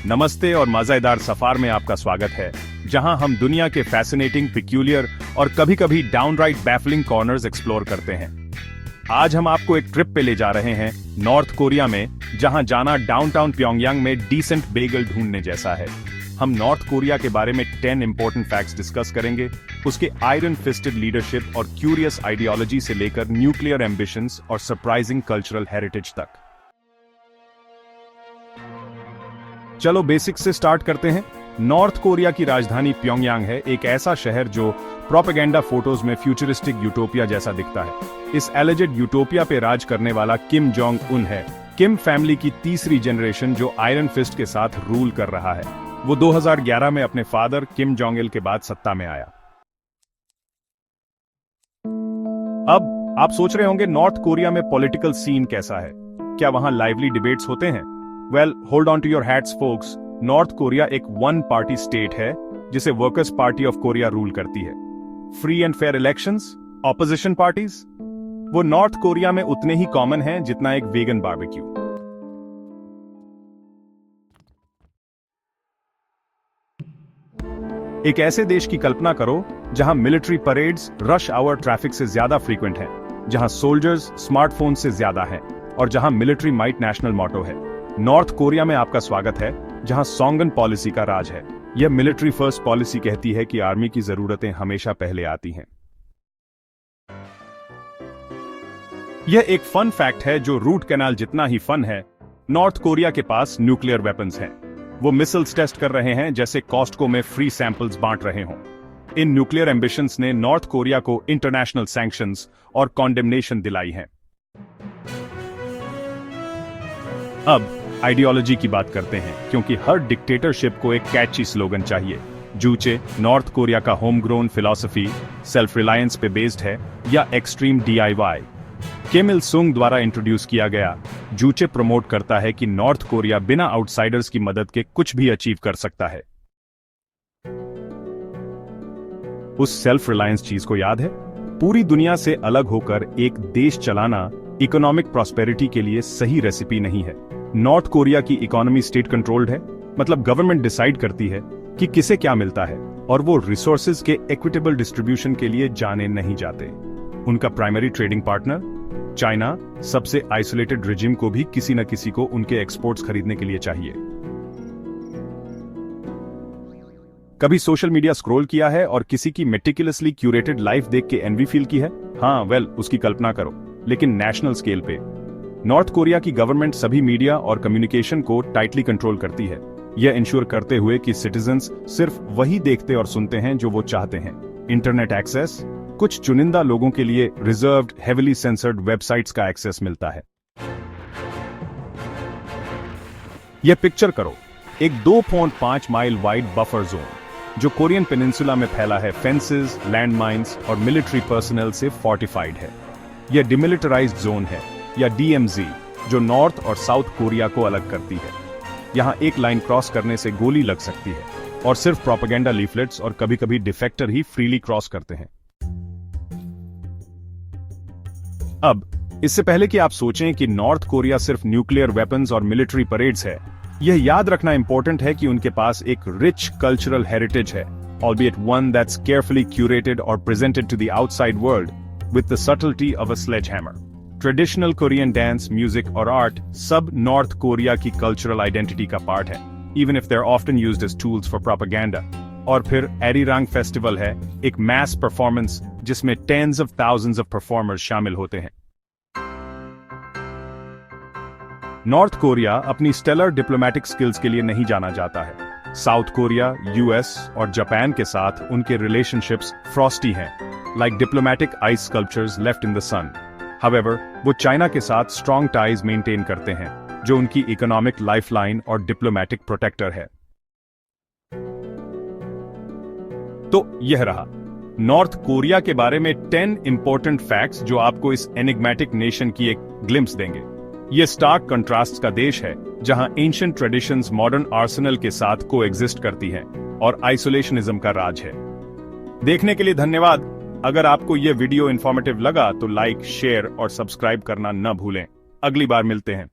नमस्ते और मजेदार सफर में आपका स्वागत है, जहां हम दुनिया के फैसिनेटिंग, पिक्यूलियर और कभी-कभी डाउनराइट बैफलिंग कॉर्नर्स एक्सप्लोर करते हैं। आज हम आपको एक ट्रिप पे ले जा रहे हैं नॉर्थ कोरिया में, जहां जाना डाउनटाउन प्योंगयांग में डिसेंट बेगल ढूंढने जैसा है। हम नॉर्थ कोरिया के बारे में 10 इंपॉर्टेंट फैक्ट्स डिस्कस करेंगे, उसके आयरन फिस्टेड लीडरशिप और क्यूरियस आइडियोलॉजी से लेकर न्यूक्लियर एम्बिशंस और सरप्राइजिंग कल्चरल हेरिटेज तक। चलो बेसिक्स से स्टार्ट करते हैं। नॉर्थ कोरिया की राजधानी प्योंगयांग है, एक ऐसा शहर जो प्रोपेगेंडा फोटोज में फ्यूचरिस्टिक यूटोपिया जैसा दिखता है। इस एलिजेड यूटोपिया पे राज करने वाला किम जोंग उन है, किम फैमिली की तीसरी जनरेशन जो आयरन फिस्ट के साथ रूल कर रहा है। वो 2011 में अपने फादर किम जोंग इल के बाद सत्ता में आया। अब आप सोच रहे होंगे नॉर्थ कोरिया में पॉलिटिकल सीन कैसा है, क्या वहां लाइवली डिबेट्स होते हैं? Well, hold on to your hats folks. North Korea एक वन पार्टी स्टेट है जिसे Workers Party of Korea rule करती है। Free and fair elections, opposition parties, वो नॉर्थ कोरिया में उतने ही कॉमन हैं जितना एक वेगन बारबेक्यू। एक ऐसे देश की कल्पना करो जहां military parades rush hour traffic से ज्यादा फ्रीक्वेंट हैं, जहां सोल्जर्स स्मार्टफोन से ज्यादा हैं और जहां मिलिट्री माइट नेशनल मोटो है। नॉर्थ कोरिया में आपका स्वागत है, जहां सोंगन पॉलिसी का राज है। यह मिलिट्री फर्स्ट पॉलिसी कहती है कि आर्मी की जरूरतें हमेशा पहले आती हैं। यह एक फन फैक्ट है जो रूट कैनाल जितना ही फन है। नॉर्थ कोरिया के पास न्यूक्लियर वेपन्स हैं। वो मिसाइल्स टेस्ट कर रहे हैं जैसे कॉस्टको में फ्री सैंपल्स बांट रहे हों। इन न्यूक्लियर एम्बिशंस ने नॉर्थ कोरिया को इंटरनेशनल सैंक्शंस और कॉन्डेमनेशन दिलाई है। अब आइडियोलॉजी की बात करते हैं, क्योंकि हर डिक्टेटरशिप को एक कैची स्लोगन चाहिए। जूचे नॉर्थ कोरिया का home grown philosophy self reliance पे बेस्ड है या एक्सट्रीम DIY? किम इल सुंग द्वारा इंट्रोड्यूस किया गया जूचे प्रमोट करता है कि नॉर्थ कोरिया बिना आउटसाइडर्स की मदद के कुछ भी अचीव कर सकता है। उस सेल्फ रिलायंस चीज को याद है? पूरी दुनिया से अलग होकर एक देश चलाना इकोनॉमिक प्रॉस्पेरिटी के लिए सही रेसिपी नहीं है। नॉर्थ कोरिया की इकोनॉमी स्टेट कंट्रोल्ड है, मतलब गवर्नमेंट डिसाइड करती है कि किसे क्या मिलता है और वो रिसोर्सेज के इक्विटेबल डिस्ट्रीब्यूशन के लिए जाने नहीं जाते। उनका प्राइमरी ट्रेडिंग पार्टनर चाइना, सबसे आइसोलेटेड रिजिम को भी किसी न किसी को उनके एक्सपोर्ट्स खरीदने के लिए चाहिए। कभी सोशल मीडिया स्क्रॉल किया है और किसी की मेटिकुलसली क्यूरेटेड लाइफ देख के एनवी फील की है? हाँ, वेल, उसकी कल्पना करो, लेकिन नेशनल स्केल पे। नॉर्थ कोरिया की गवर्नमेंट सभी मीडिया और कम्युनिकेशन को टाइटली कंट्रोल करती है, यह इंश्योर करते हुए कि सिटीजन्स सिर्फ वही देखते और सुनते हैं जो वो चाहते हैं। इंटरनेट एक्सेस, कुछ चुनिंदा लोगों के लिए रिजर्व्ड हेविली सेंसर्ड वेबसाइट्स का एक्सेस मिलता है। यह पिक्चर करो, एक 2.5 माइल वाइड बफर जोन जो कोरियन पेनिनसुला में फैला है, फेंसेस, लैंडमाइंस और मिलिट्री पर्सनल से फोर्टिफाइड है। यह डिमिलिटराइज्ड जोन है या DMZ, जो नॉर्थ और साउथ कोरिया को अलग करती है। यहां एक लाइन क्रॉस करने से गोली लग सकती है और सिर्फ प्रोपेगेंडा लीफलेट्स और कभी-कभी डिफेक्टर ही फ्रीली क्रॉस करते हैं। अब इससे पहले कि आप सोचें कि नॉर्थ कोरिया सिर्फ न्यूक्लियर वेपन्स और मिलिट्री परेड्स है, यह याद रखना इंपॉर्टेंट है कि उनके पास एक रिच कल्चरल हेरिटेज है, albeit one that's carefully curated or presented to the outside world with the subtlety of a sledgehammer. Traditional Korean dance, music और आर्ट सब नॉर्थ कोरिया की कल्चरल आइडेंटिटी का पार्ट है, even if they are often used as tools for propaganda. और फिर Arirang festival है, एक mass performance जिसमें tens of thousands of performers शामिल होते हैं। नॉर्थ कोरिया अपनी स्टेलर डिप्लोमेटिक स्किल्स के लिए नहीं जाना जाता है। साउथ कोरिया, US और जापान के साथ उनके रिलेशनशिप्स फ्रॉस्टी हैं, like diplomatic ice sculptures left in the sun. However, वो चाइना के साथ स्ट्रॉन्ग टाइज मेंटेन करते हैं, जो उनकी इकोनॉमिक लाइफलाइन और डिप्लोमेटिक प्रोटेक्टर है। तो यह रहा नॉर्थ कोरिया के बारे में 10 इंपॉर्टेंट फैक्ट्स जो आपको इस एनिग्मेटिक नेशन की एक ग्लिम्स देंगे। यह स्टार्क कंट्रास्ट का देश है, जहां एंशिएंट ट्रेडिशंस मॉडर्न आर्सेनल के साथ कोएग्जिस्ट करती हैं और आइसोलेशनिज्म का राज है। देखने के लिए धन्यवाद। अगर आपको यह वीडियो इंफॉर्मेटिव लगा तो लाइक, शेयर और सब्सक्राइब करना न भूलें। अगली बार मिलते हैं।